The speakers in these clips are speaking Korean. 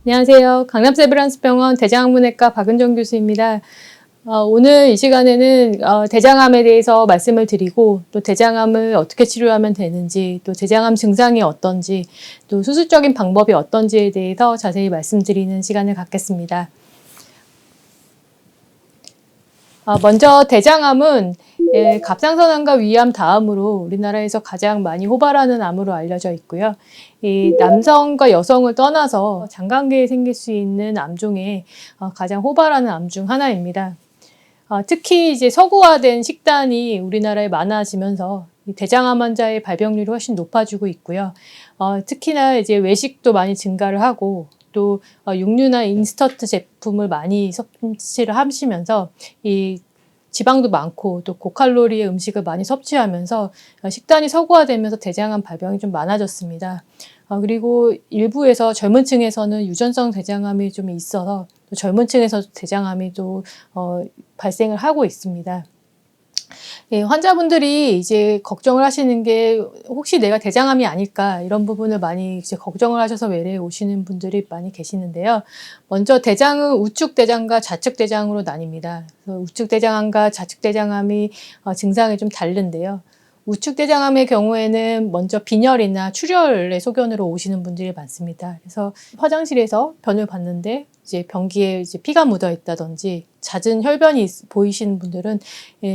안녕하세요. 강남세브란스병원 대장학문외과 박은정 교수입니다. 오늘 이 시간에는 대장암에 대해서 말씀을 드리고 또 대장암을 어떻게 치료하면 되는지 또 대장암 증상이 어떤지 또 수술적인 방법이 어떤지에 대해서 자세히 말씀드리는 시간을 갖겠습니다. 먼저 대장암은 갑상선암과 위암 다음으로 우리나라에서 가장 많이 호발하는 암으로 알려져 있고요. 이 남성과 여성을 떠나서 장관계에 생길 수 있는 암 중에 가장 호발하는 암 중 하나입니다. 특히 이제 서구화된 식단이 우리나라에 많아지면서 대장암 환자의 발병률이 훨씬 높아지고 있고요. 특히나 이제 외식도 많이 증가를 하고 또 육류나 인스턴트 제품을 많이 섭취를 하시면서 이 지방도 많고 또 고칼로리의 음식을 많이 섭취하면서 식단이 서구화되면서 대장암 발병이 좀 많아졌습니다. 그리고 일부에서 젊은 층에서는 유전성 대장암이 좀 있어서 또 젊은 층에서 대장암이 또 발생을 하고 있습니다. 예, 환자분들이 이제 걱정을 하시는 게 혹시 내가 대장암이 아닐까 이런 부분을 많이 이제 걱정을 하셔서 외래에 오시는 분들이 많이 계시는데요. 먼저 대장은 우측 대장과 좌측 대장으로 나뉩니다. 그래서 우측 대장암과 좌측 대장암이 증상이 좀 다른데요. 우측 대장암의 경우에는 먼저 빈혈이나 출혈의 소견으로 오시는 분들이 많습니다. 그래서 화장실에서 변을 봤는데 이제 변기에 이제 피가 묻어 있다든지 잦은 혈변이 보이시는 분들은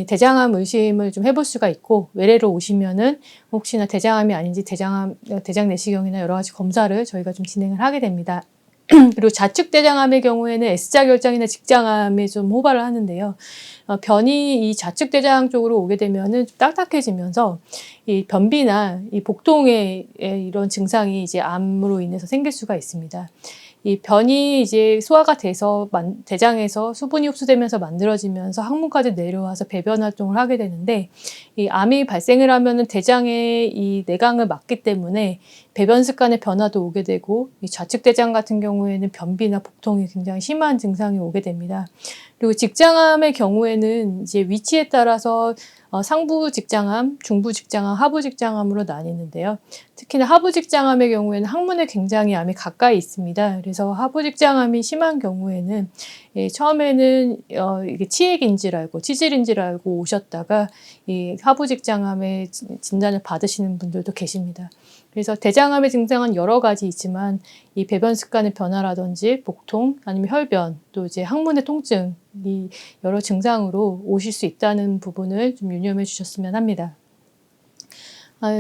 대장암 의심을 좀 해볼 수가 있고 외래로 오시면은 혹시나 대장암이 아닌지 대장 내시경이나 여러 가지 검사를 저희가 좀 진행을 하게 됩니다. 그리고 좌측 대장암의 경우에는 S자 결장이나 직장암에 좀 호발을 하는데요. 변이 이 좌측 대장 쪽으로 오게 되면은 좀 딱딱해지면서 이 변비나 이 복통의 이런 증상이 이제 암으로 인해서 생길 수가 있습니다. 이 변이 이제 소화가 돼서 대장에서 수분이 흡수되면서 만들어지면서 항문까지 내려와서 배변 활동을 하게 되는데 이 암이 발생을 하면은 대장에 이 내강을 막기 때문에 배변 습관의 변화도 오게 되고 이 좌측 대장 같은 경우에는 변비나 복통이 굉장히 심한 증상이 오게 됩니다. 그리고 직장암의 경우에는 이제 위치에 따라서 상부 직장암, 중부 직장암, 하부 직장암으로 나뉘는데요. 특히나 하부 직장암의 경우에는 항문에 굉장히 암이 가까이 있습니다. 그래서 하부 직장암이 심한 경우에는 처음에는 이게 치액인 줄 알고 치질인 줄 알고 오셨다가 이 하부 직장암의 진단을 받으시는 분들도 계십니다. 그래서 대장암의 증상은 여러 가지 있지만 이 배변 습관의 변화라든지 복통 아니면 혈변 또 이제 항문의 통증 이 여러 증상으로 오실 수 있다는 부분을 좀 유념해 주셨으면 합니다.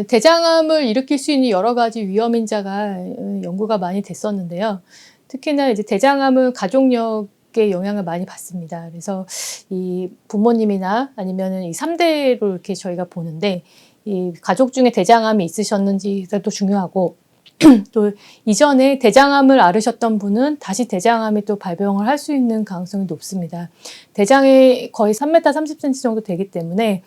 대장암을 일으킬 수 있는 여러 가지 위험인자가 연구가 많이 됐었는데요. 특히나 이제 대장암은 가족력의 영향을 많이 받습니다. 그래서 이 부모님이나 아니면은 이 3대로 이렇게 저희가 보는데 이 가족 중에 대장암이 있으셨는지도 중요하고 또 이전에 대장암을 앓으셨던 분은 다시 대장암이 또 발병을 할 수 있는 가능성이 높습니다. 대장이 거의 3m 30cm 정도 되기 때문에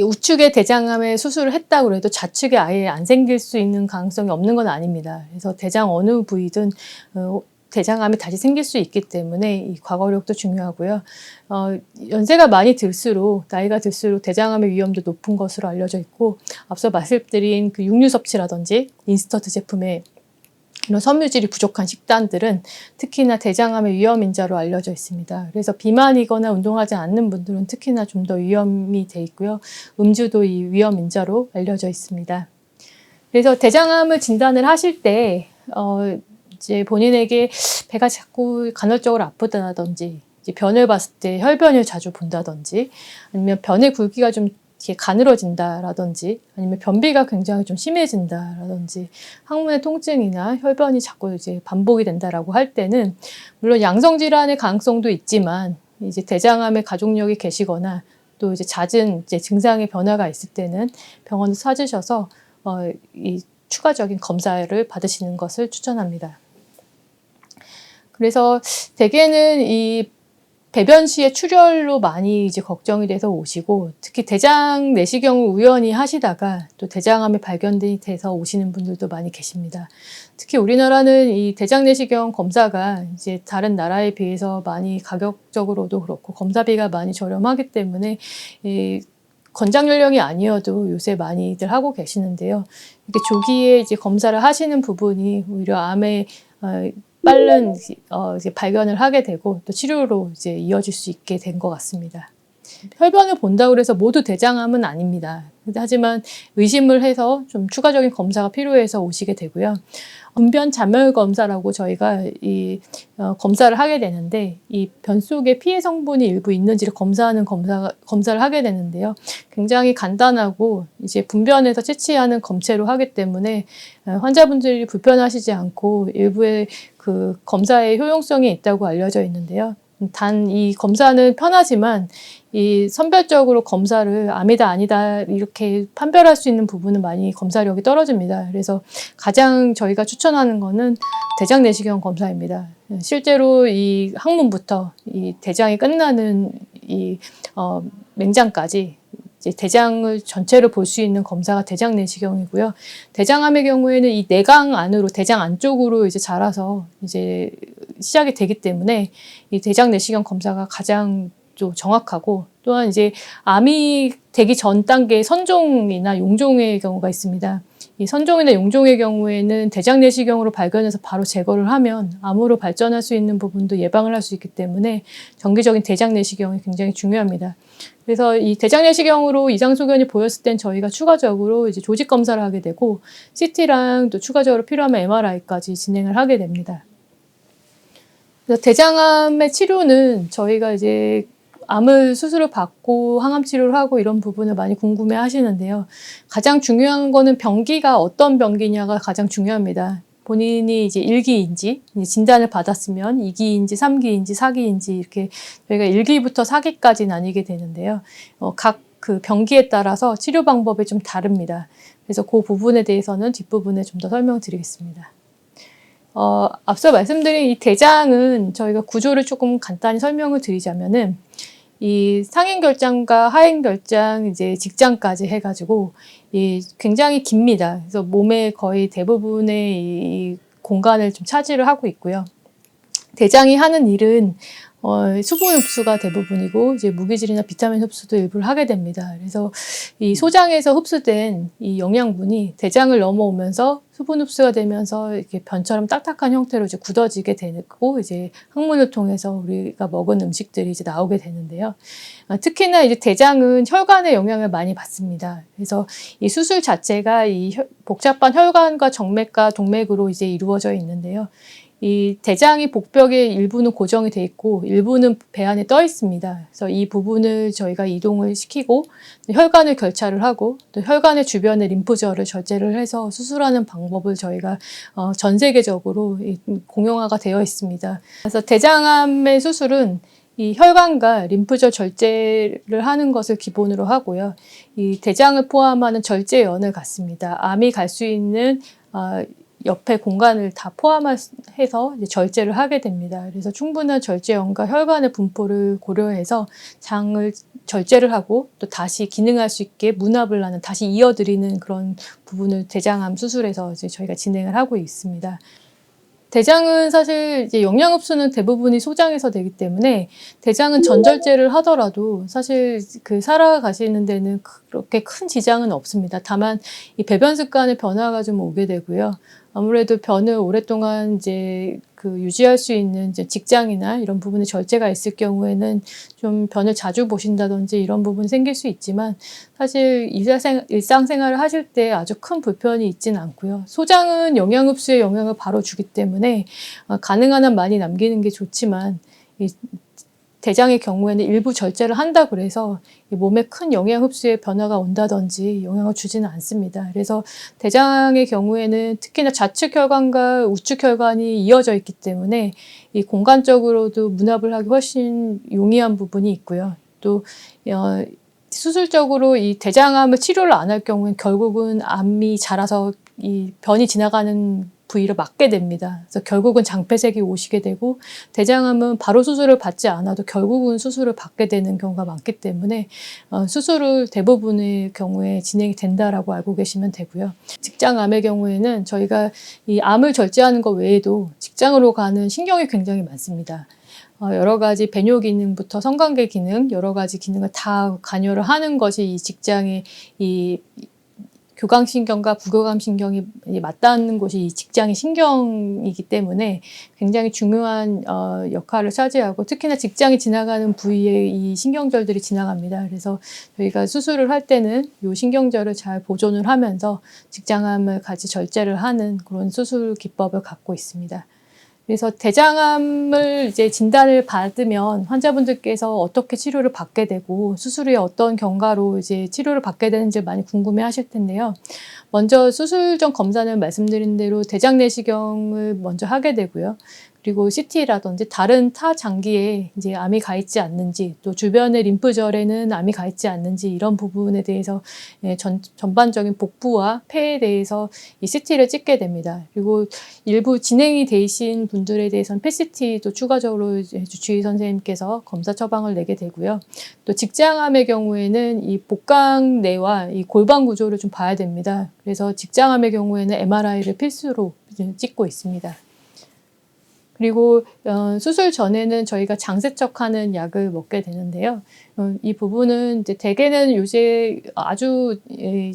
우측에 대장암에 수술을 했다고 해도 좌측에 아예 안 생길 수 있는 가능성이 없는 건 아닙니다. 그래서 대장 어느 부위든 대장암이 다시 생길 수 있기 때문에 이 과거력도 중요하고요. 연세가 많이 들수록 나이가 들수록 대장암의 위험도 높은 것으로 알려져 있고 앞서 말씀드린 그 육류 섭취라든지 인스턴트 제품의 이런 섬유질이 부족한 식단들은 특히나 대장암의 위험인자로 알려져 있습니다. 그래서 비만이거나 운동하지 않는 분들은 특히나 좀 더 위험이 돼 있고요. 음주도 이 위험인자로 알려져 있습니다. 그래서 대장암을 진단을 하실 때 이제 본인에게 배가 자꾸 간헐적으로 아프다든지 이제 변을 봤을 때 혈변을 자주 본다든지 아니면 변의 굵기가 좀 이렇게 가늘어진다라든지 아니면 변비가 굉장히 좀 심해진다라든지 항문의 통증이나 혈변이 자꾸 이제 반복이 된다라고 할 때는 물론 양성 질환의 가능성도 있지만 이제 대장암의 가족력이 계시거나 또 이제 잦은 이제 증상의 변화가 있을 때는 병원을 찾으셔서 이 추가적인 검사를 받으시는 것을 추천합니다. 그래서 대개는 이 배변 시에 출혈로 많이 이제 걱정이 돼서 오시고 특히 대장 내시경을 우연히 하시다가 또 대장암이 발견이 돼서 오시는 분들도 많이 계십니다. 특히 우리나라는 이 대장 내시경 검사가 이제 다른 나라에 비해서 많이 가격적으로도 그렇고 검사비가 많이 저렴하기 때문에 권장 연령이 아니어도 요새 많이들 하고 계시는데요. 이렇게 조기에 이제 검사를 하시는 부분이 오히려 암의 빠른 이제 발견을 하게 되고 또 치료로 이제 이어질 수 있게 된 것 같습니다. 혈변을 본다고 해서 모두 대장암은 아닙니다. 하지만 의심을 해서 좀 추가적인 검사가 필요해서 오시게 되고요. 분변 잔멸 검사라고 저희가 검사를 하게 되는데 이 변 속에 피해 성분이 일부 있는지를 검사하는 검사를 하게 되는데요. 굉장히 간단하고 이제 분변에서 채취하는 검체로 하기 때문에 환자분들이 불편하시지 않고 일부의 그 검사의 효용성이 있다고 알려져 있는데요. 단 이 검사는 편하지만 이 선별적으로 검사를 암이다 아니다 이렇게 판별할 수 있는 부분은 많이 검사력이 떨어집니다. 그래서 가장 저희가 추천하는 거는 대장 내시경 검사입니다. 실제로 이 항문부터 이 대장이 끝나는 맹장까지 이제 대장을 전체를 볼 수 있는 검사가 대장 내시경이고요. 대장암의 경우에는 이 내강 안으로 대장 안쪽으로 이제 자라서 이제 시작이 되기 때문에 이 대장 내시경 검사가 가장 좀 정확하고 또한 이제 암이 되기 전 단계의 선종이나 용종의 경우가 있습니다. 이 선종이나 용종의 경우에는 대장 내시경으로 발견해서 바로 제거를 하면 암으로 발전할 수 있는 부분도 예방을 할 수 있기 때문에 정기적인 대장 내시경이 굉장히 중요합니다. 그래서 이 대장 내시경으로 이상 소견이 보였을 땐 저희가 추가적으로 이제 조직 검사를 하게 되고 CT랑 또 추가적으로 필요하면 MRI까지 진행을 하게 됩니다. 그래서 대장암의 치료는 저희가 이제 암을 수술을 받고 항암 치료를 하고 이런 부분을 많이 궁금해 하시는데요. 가장 중요한 거는 병기가 어떤 병기냐가 가장 중요합니다. 본인이 이제 1기인지 진단을 받았으면 2기인지 3기인지 4기인지 이렇게 저희가 1기부터 4기까지 나뉘게 되는데요. 각 그 병기에 따라서 치료 방법이 좀 다릅니다. 그래서 그 부분에 대해서는 뒷부분에 좀 더 설명드리겠습니다. 앞서 말씀드린 이 대장은 저희가 구조를 조금 간단히 설명을 드리자면은 이 상행결장과 하행결장, 이제 직장까지 해가지고 굉장히 깁니다. 그래서 몸의 거의 대부분의 이 공간을 좀 차지를 하고 있고요. 대장이 하는 일은 수분 흡수가 대부분이고 이제 무기질이나 비타민 흡수도 일부를 하게 됩니다. 그래서 이 소장에서 흡수된 이 영양분이 대장을 넘어오면서 수분 흡수가 되면서 이렇게 변처럼 딱딱한 형태로 이제 굳어지게 되고 이제 항문을 통해서 우리가 먹은 음식들이 이제 나오게 되는데요. 특히나 이제 대장은 혈관의 영향을 많이 받습니다. 그래서 이 수술 자체가 이 복잡한 혈관과 정맥과 동맥으로 이제 이루어져 있는데요. 이 대장이 복벽의 일부는 고정이 돼 있고 일부는 배 안에 떠 있습니다. 그래서 이 부분을 저희가 이동을 시키고 혈관을 결차를 하고 또 혈관의 주변에 림프절을 절제를 해서 수술하는 방법을 저희가 전 세계적으로 공용화가 되어 있습니다. 그래서 대장암의 수술은 이 혈관과 림프절 절제를 하는 것을 기본으로 하고요. 이 대장을 포함하는 절제연을 갖습니다. 암이 갈 수 있는 옆에 공간을 다 포함해서 이제 절제를 하게 됩니다. 그래서 충분한 절제연과 혈관의 분포를 고려해서 장을 절제를 하고 또 다시 기능할 수 있게 문합을 하는 다시 이어드리는 그런 부분을 대장암 수술에서 이제 저희가 진행을 하고 있습니다. 대장은 사실 이제 영양 흡수는 대부분이 소장에서 되기 때문에 대장은 전절제를 하더라도 사실 그 살아가시는 데는 그렇게 큰 지장은 없습니다. 다만 이 배변 습관의 변화가 좀 오게 되고요. 아무래도 변을 오랫동안 이제 그 유지할 수 있는 이제 직장이나 이런 부분에 절제가 있을 경우에는 좀 변을 자주 보신다든지 이런 부분이 생길 수 있지만 사실 일상생활을 하실 때 아주 큰 불편이 있지는 않고요. 소장은 영양 흡수에 영향을 바로 주기 때문에 가능한 한 많이 남기는 게 좋지만 대장의 경우에는 일부 절제를 한다 그래서 몸에 큰 영양 흡수에 변화가 온다든지 영향을 주지는 않습니다. 그래서 대장의 경우에는 특히나 좌측 혈관과 우측 혈관이 이어져 있기 때문에 이 공간적으로도 문합을 하기 훨씬 용이한 부분이 있고요. 또 수술적으로 이 대장암을 치료를 안 할 경우엔 결국은 암이 자라서 이 변이 지나가는 부위를 막게 됩니다. 그래서 결국은 장폐색이 오시게 되고 대장암은 바로 수술을 받지 않아도 결국은 수술을 받게 되는 경우가 많기 때문에 수술을 대부분의 경우에 진행이 된다라고 알고 계시면 되고요. 직장암의 경우에는 저희가 이 암을 절제하는 것 외에도 직장으로 가는 신경이 굉장히 많습니다. 여러 가지 배뇨 기능부터 성관계 기능, 여러 가지 기능을 다 관여를 하는 것이 이 직장의 이 교감신경과 부교감신경이 맞닿는 곳이 이 직장의 신경이기 때문에 굉장히 중요한 역할을 차지하고, 특히나 직장이 지나가는 부위에 이 신경절들이 지나갑니다. 그래서 저희가 수술을 할 때는 이 신경절을 잘 보존을 하면서 직장암을 같이 절제를 하는 그런 수술 기법을 갖고 있습니다. 그래서 대장암을 이제 진단을 받으면 환자분들께서 어떻게 치료를 받게 되고 수술 후에 어떤 경과로 이제 치료를 받게 되는지 많이 궁금해 하실 텐데요. 먼저 수술 전 검사는 말씀드린 대로 대장 내시경을 먼저 하게 되고요. 그리고 CT라든지 다른 타 장기에 이제 암이 가 있지 않는지, 또 주변의 림프절에는 암이 가 있지 않는지, 이런 부분에 대해서 전반적인 복부와 폐에 대해서 이 CT를 찍게 됩니다. 그리고 일부 진행이 되신 분들에 대해서는 PET-CT도 추가적으로 주치의 선생님께서 검사 처방을 내게 되고요. 또 직장암의 경우에는 이 복강 내와 이 골반 구조를 좀 봐야 됩니다. 그래서 직장암의 경우에는 MRI를 필수로 찍고 있습니다. 그리고 수술 전에는 저희가 장세척하는 약을 먹게 되는데요. 이 부분은 이제 대개는 요새 아주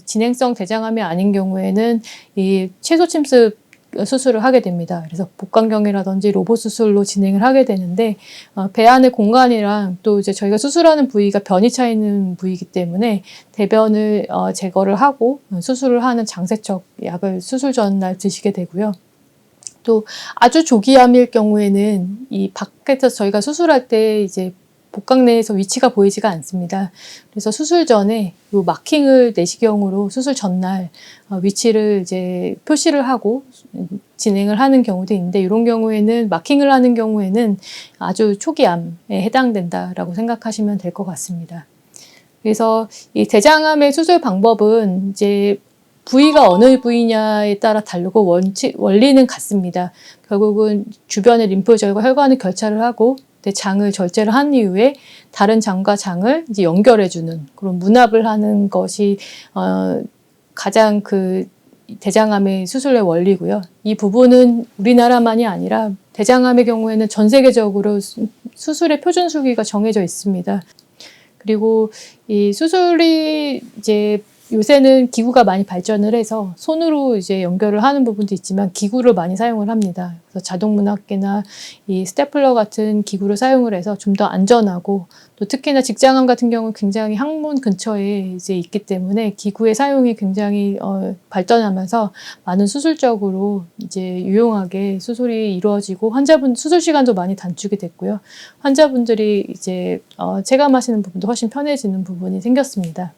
진행성 대장암이 아닌 경우에는 이 채소 침습 수술을 하게 됩니다. 그래서 복강경이라든지 로봇 수술로 진행을 하게 되는데, 배 안의 공간이랑 또 이제 저희가 수술하는 부위가 변이 차 있는 부위이기 때문에 대변을 제거를 하고 수술을 하는 장세척 약을 수술 전날 드시게 되고요. 또 아주 조기암일 경우에는 이 밖에서 저희가 수술할 때 이제 복강 내에서 위치가 보이지가 않습니다. 그래서 수술 전에 요 마킹을 내시경으로 수술 전날 위치를 이제 표시를 하고 진행을 하는 경우도 있는데, 이런 경우에는 마킹을 하는 경우에는 아주 초기암에 해당된다라고 생각하시면 될 것 같습니다. 그래서 이 대장암의 수술 방법은 이제 부위가 어느 부위냐에 따라 다르고 원리는 같습니다. 결국은 주변의 림프절과 혈관을 결착을 하고 장을 절제를 한 이후에 다른 장과 장을 이제 연결해주는 그런 문합을 하는 것이 가장 그 대장암의 수술의 원리고요. 이 부분은 우리나라만이 아니라 대장암의 경우에는 전 세계적으로 수술의 표준 수기가 정해져 있습니다. 그리고 이 수술이 이제 요새는 기구가 많이 발전을 해서 손으로 이제 연결을 하는 부분도 있지만 기구를 많이 사용을 합니다. 그래서 자동문합계나 이 스테플러 같은 기구를 사용을 해서 좀 더 안전하고, 또 특히나 직장암 같은 경우는 굉장히 항문 근처에 이제 있기 때문에 기구의 사용이 굉장히 발전하면서 많은 수술적으로 이제 유용하게 수술이 이루어지고 수술 시간도 많이 단축이 됐고요. 환자분들이 이제 체감하시는 부분도 훨씬 편해지는 부분이 생겼습니다.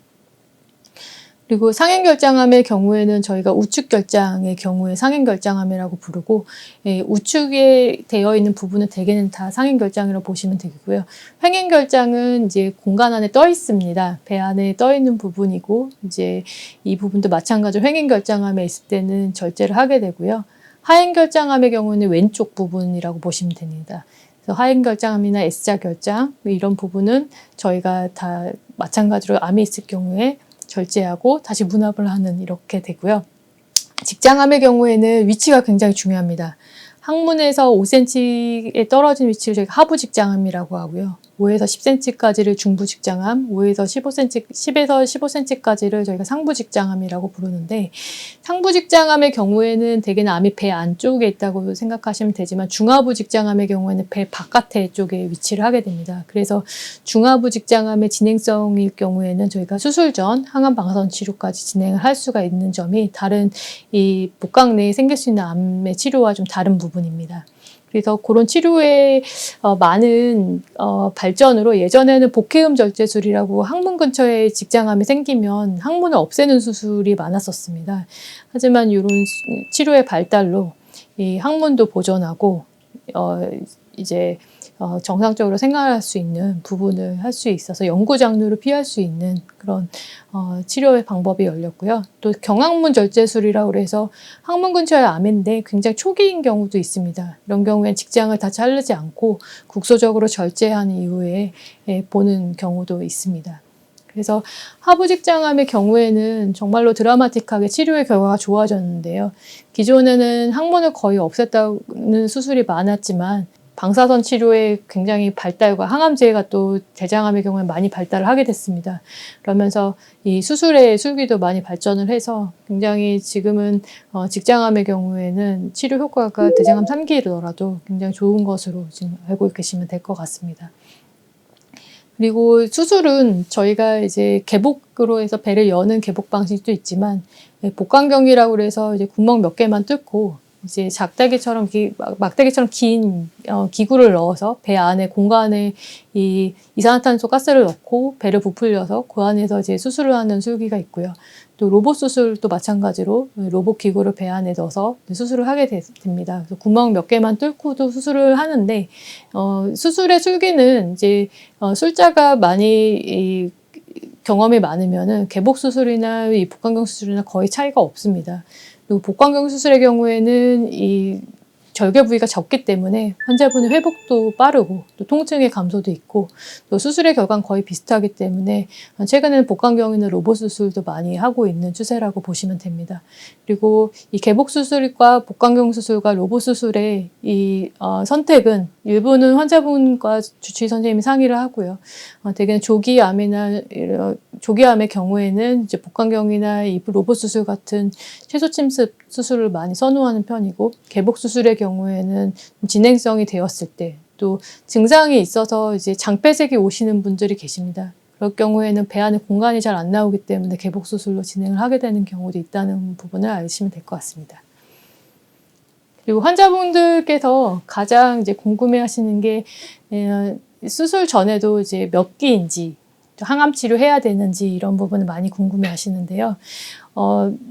그리고 상행결장암의 경우에는 저희가 우측결장의 경우에 상행결장암이라고 부르고, 우측에 되어 있는 부분은 대개는 다 상행결장이라고 보시면 되고요. 횡행결장은 이제 공간 안에 떠 있습니다. 배 안에 떠 있는 부분이고, 이제 이 부분도 마찬가지로 횡행결장암에 있을 때는 절제를 하게 되고요. 하행결장암의 경우는 왼쪽 부분이라고 보시면 됩니다. 그래서 하행결장암이나 S자결장 이런 부분은 저희가 다 마찬가지로 암이 있을 경우에 절제하고 다시 문합을 하는 이렇게 되고요. 직장암의 경우에는 위치가 굉장히 중요합니다. 항문에서 5cm에 떨어진 위치를 저희가 하부 직장암이라고 하고요. 5에서 10cm까지를 중부 직장암, 10에서 15cm까지를 저희가 상부 직장암이라고 부르는데, 상부 직장암의 경우에는 대개는 암이 배 안쪽에 있다고 생각하시면 되지만 중하부 직장암의 경우에는 배 바깥에 쪽에 위치를 하게 됩니다. 그래서 중하부 직장암의 진행성일 경우에는 저희가 수술 전 항암 방사선 치료까지 진행을 할 수가 있는 점이 다른 이 복강 내에 생길 수 있는 암의 치료와 좀 다른 부분입니다. 그래서 그런 치료의 많은 발전으로, 예전에는 복해음 절제술이라고 항문 근처에 직장암이 생기면 항문을 없애는 수술이 많았었습니다. 하지만 이런 치료의 발달로 이 항문도 보존하고 이제 정상적으로 생활할 수 있는 부분을 할 수 있어서 연구 장르를 피할 수 있는 그런 치료의 방법이 열렸고요. 또 경항문 절제술이라고 해서 항문 근처의 암인데 굉장히 초기인 경우도 있습니다. 이런 경우엔 직장을 다 자르지 않고 국소적으로 절제한 이후에 보는 경우도 있습니다. 그래서 하부 직장암의 경우에는 정말로 드라마틱하게 치료의 결과가 좋아졌는데요. 기존에는 항문을 거의 없앴다는 수술이 많았지만 방사선 치료의 굉장히 발달과 항암제가 또 대장암의 경우에 많이 발달을 하게 됐습니다. 그러면서 이 수술의 술기도 많이 발전을 해서 굉장히 지금은 직장암의 경우에는 치료 효과가 대장암 3기더라도 굉장히 좋은 것으로 지금 알고 계시면 될 것 같습니다. 그리고 수술은 저희가 이제 개복으로 해서 배를 여는 개복 방식도 있지만 복강경이라고 해서 이제 구멍 몇 개만 뚫고 이제 막대기처럼 긴 기구를 넣어서 배 안에 공간에 이 이산화탄소 가스를 넣고 배를 부풀려서 그 안에서 이제 수술을 하는 술기가 있고요. 또 로봇 수술도 마찬가지로 로봇 기구를 배 안에 넣어서 수술을 하게 됩니다. 그래서 구멍 몇 개만 뚫고도 수술을 하는데 수술의 술기는 이제 술자가 많이 경험이 많으면은 개복 수술이나 이 복강경 수술이나 거의 차이가 없습니다. 그리고 복강경 수술의 경우에는 이 절개 부위가 적기 때문에 환자분의 회복도 빠르고 또 통증의 감소도 있고 또 수술의 결과는 거의 비슷하기 때문에 최근에는 복강경이나 로봇 수술도 많이 하고 있는 추세라고 보시면 됩니다. 그리고 이 개복 수술과 복강경 수술과 로봇 수술의 이 선택은 일부는 환자분과 주치의 선생님이 상의를 하고요. 대개는 조기암의 경우에는 이제 복강경이나 이 로봇 수술 같은 최소 침습 수술을 많이 선호하는 편이고 개복 수술의 경우에는 진행성이 되었을 때 또 증상이 있어서 이제 장폐색이 오시는 분들이 계십니다. 그럴 경우에는 배 안에 공간이 잘 안 나오기 때문에 개복 수술로 진행을 하게 되는 경우도 있다는 부분을 아시면 될 것 같습니다. 그리고 환자분들께서 가장 이제 궁금해하시는 게 수술 전에도 이제 몇 기인지 항암 치료해야 되는지 이런 부분을 많이 궁금해하시는데요.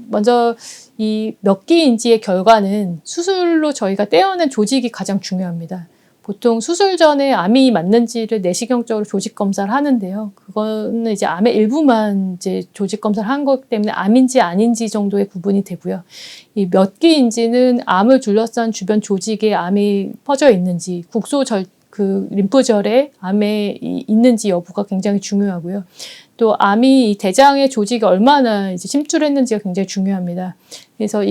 먼저 이 몇 기인지의 결과는 수술로 저희가 떼어낸 조직이 가장 중요합니다. 보통 수술 전에 암이 맞는지를 내시경적으로 조직 검사를 하는데요. 그거는 이제 암의 일부만 이제 조직 검사를 한 거기 때문에 암인지 아닌지 정도의 구분이 되고요. 이 몇 기인지는 암을 둘러싼 주변 조직에 암이 퍼져 있는지, 림프절에 암에 있는지 여부가 굉장히 중요하고요. 또 암이 이 대장의 조직이 얼마나 이제 침투했는지가 굉장히 중요합니다. 그래서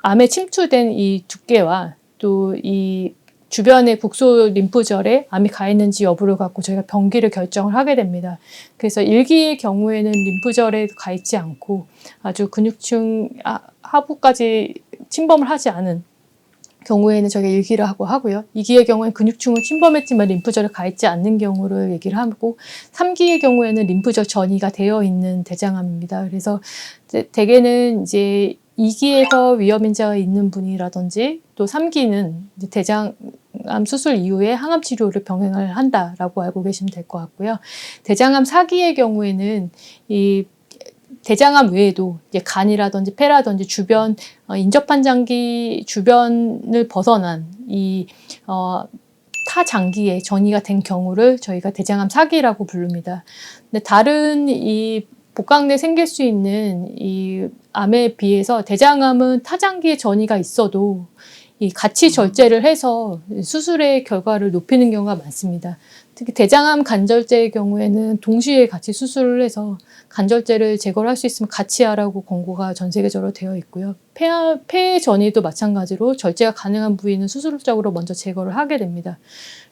암에 침투된 이 두께와 또 이 주변의 국소 림프절에 암이 가 있는지 여부를 갖고 저희가 병기를 결정을 하게 됩니다. 그래서 1기의 경우에는 림프절에 가 있지 않고 아주 근육층 하부까지 침범을 하지 않은 경우에는 저희가 1기를 하고요. 2기의 경우에는 근육층은 침범했지만 림프절에 가 있지 않는 경우를 얘기를 하고 3기의 경우에는 림프절 전이가 되어 있는 대장암입니다. 그래서 대개는 이제 2기에서 위험인자가 있는 분이라든지 또 3기는 대장암 수술 이후에 항암 치료를 병행을 한다라고 알고 계시면 될 것 같고요. 대장암 4기의 경우에는 이 대장암 외에도 이제 간이라든지 폐라든지 주변 인접한 장기 주변을 벗어난 이 타장기에 전이가 된 경우를 저희가 대장암 4기라고 부릅니다. 근데 다른 이 복강 내에 생길 수 있는 이 암에 비해서 대장암은 타장기에 전이가 있어도 이 같이 절제를 해서 수술의 결과를 높이는 경우가 많습니다. 특히 대장암 간절제의 경우에는 동시에 같이 수술을 해서 간절제를 제거를 할 수 있으면 같이 하라고 권고가 전 세계적으로 되어 있고요. 폐 전이도 마찬가지로 절제가 가능한 부위는 수술적으로 먼저 제거를 하게 됩니다.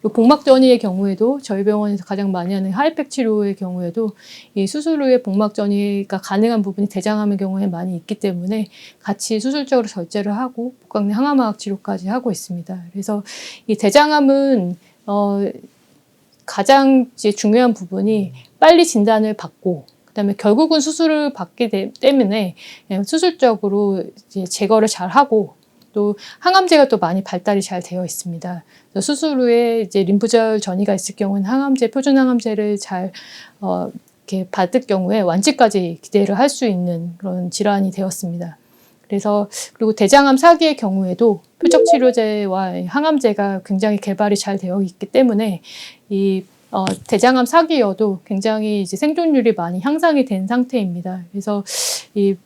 그리고 복막 전이의 경우에도 저희 병원에서 가장 많이 하는 하이팩 치료의 경우에도 이 수술 후에 복막 전이가 가능한 부분이 대장암의 경우에 많이 있기 때문에 같이 수술적으로 절제를 하고 복강 내 항암화학 치료까지 하고 있습니다. 그래서 이 대장암은 가장 이제 중요한 부분이 빨리 진단을 받고 그다음에 결국은 수술을 받기 때문에 수술적으로 이제 제거를 잘 하고 또 항암제가 또 많이 발달이 잘 되어 있습니다. 수술 후에 이제 림프절 전이가 있을 경우는 항암제, 표준 항암제를 잘 이렇게 받을 경우에 완치까지 기대를 할 수 있는 그런 질환이 되었습니다. 그래서 그리고 대장암 4기의 경우에도 표적 치료제와 항암제가 굉장히 개발이 잘 되어 있기 때문에 이 대장암 4기여도 굉장히 이제 생존율이 많이 향상이 된 상태입니다. 그래서 이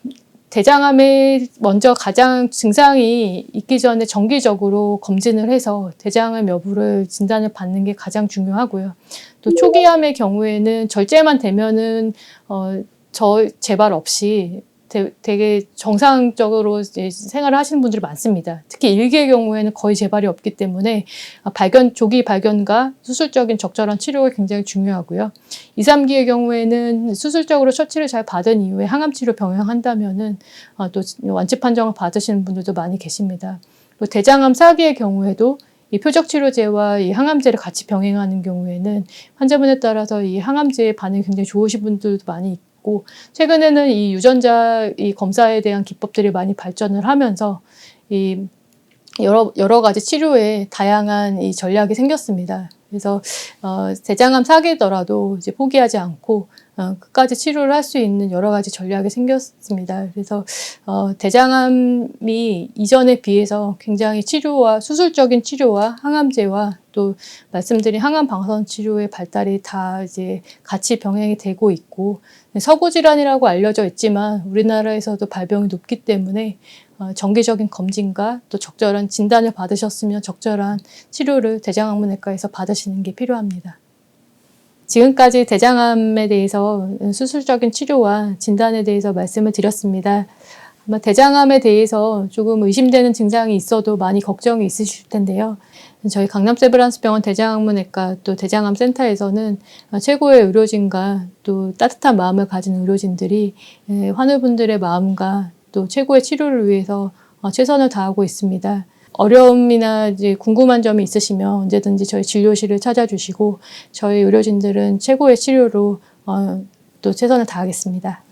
대장암에 먼저 가장 증상이 있기 전에 정기적으로 검진을 해서 대장암 여부를 진단을 받는 게 가장 중요하고요. 또 초기암의 경우에는 절제만 되면은 재발 없이 되게 정상적으로 이제 생활을 하시는 분들이 많습니다. 특히 1기의 경우에는 거의 재발이 없기 때문에 조기 발견과 수술적인 적절한 치료가 굉장히 중요하고요. 2, 3기의 경우에는 수술적으로 처치를 잘 받은 이후에 항암 치료 병행한다면은 또 완치 판정을 받으시는 분들도 많이 계십니다. 또 대장암 4기의 경우에도 이 표적 치료제와 이 항암제를 같이 병행하는 경우에는 환자분에 따라서 이 항암제의 반응이 굉장히 좋으신 분들도 많이 있고, 최근에는 이 유전자 이 검사에 대한 기법들이 많이 발전을 하면서 이 여러 가지 치료에 다양한 이 전략이 생겼습니다. 그래서 대장암 4기더라도 이제 포기하지 않고 끝까지 치료를 할 수 있는 여러 가지 전략이 생겼습니다. 그래서 대장암이 이전에 비해서 굉장히 수술적인 치료와 항암제와 또 말씀드린 항암 방사선 치료의 발달이 다 이제 같이 병행이 되고 있고, 서구 질환이라고 알려져 있지만 우리나라에서도 발병이 높기 때문에 정기적인 검진과 또 적절한 진단을 받으셨으면 적절한 치료를 대장학문외과에서 받으시는 게 필요합니다. 지금까지 대장암에 대해서 수술적인 치료와 진단에 대해서 말씀을 드렸습니다. 아마 대장암에 대해서 조금 의심되는 증상이 있어도 많이 걱정이 있으실 텐데요. 저희 강남세브란스병원 대장학문외과 또 대장암센터에서는 최고의 의료진과 또 따뜻한 마음을 가진 의료진들이 환우분들의 마음과 또 최고의 치료를 위해서 최선을 다하고 있습니다. 어려움이나 이제 궁금한 점이 있으시면 언제든지 저희 진료실을 찾아주시고 저희 의료진들은 최고의 치료로 또 최선을 다하겠습니다.